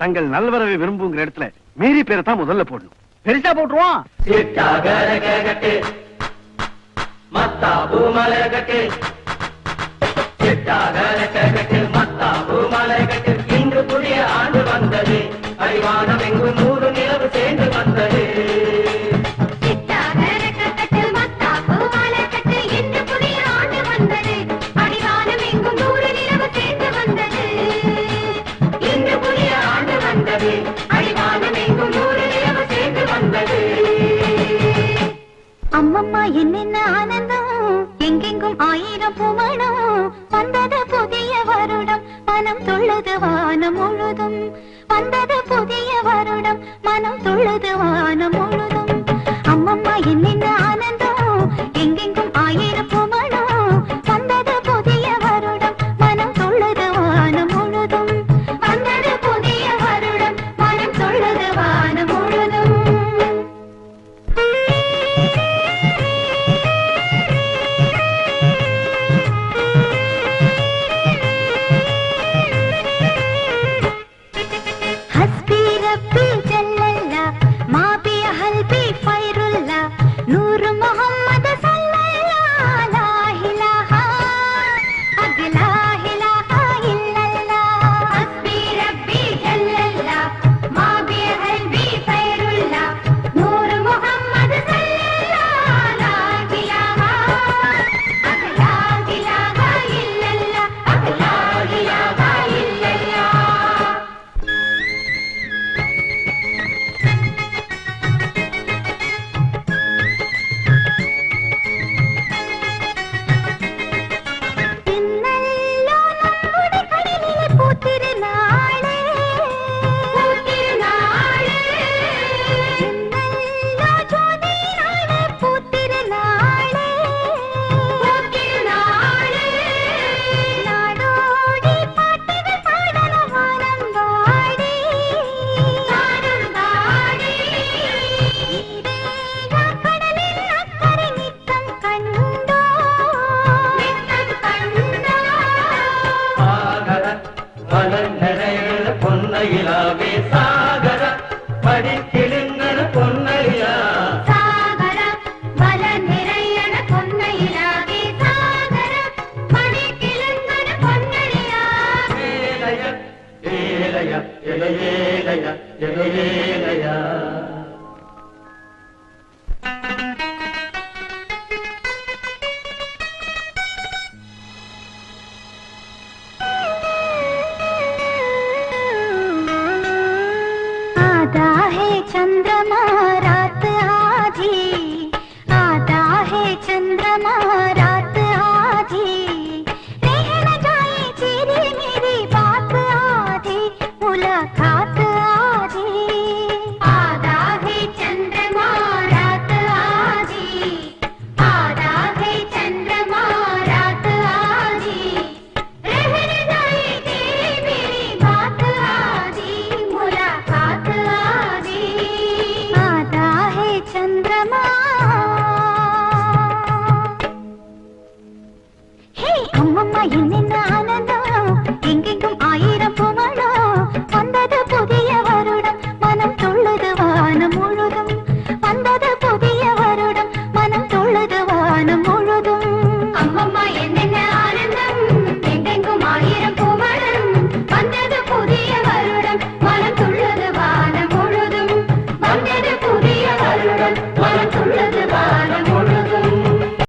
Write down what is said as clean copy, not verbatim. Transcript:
தங்கள் நல்வரவை விரும்புங்கிற இடத்துல மேரி பேரை தான் முதல்ல போடணும். பெருசா போட்டுருவோம். இங்கு புதிய ஆண்டு வந்தது, அறிவானம் எங்கும் 100 நிலவு சேர்ந்து வந்தது. அம்மம்மா என்னென்ன ஆனந்தம், எங்கெங்கும் 1000 பூமணம். வந்தது புதிய வருடம், மனம் துள்ளுது வானம் முழுதும். வந்தது புதிய வருடம், மனம் துள்ளுது வானம் முழுதும். அம்மம்மா என்னென்ன ஆனந்தம், எங்கெங்கும் 1000 பூமணம். வந்தது புதிய வருடம், மனம் துள்ளுது வானம் முழுதும். வந்தது புதிய வருடம், மனம் துள்ளுது வானம் முழுதும். चंद्रमा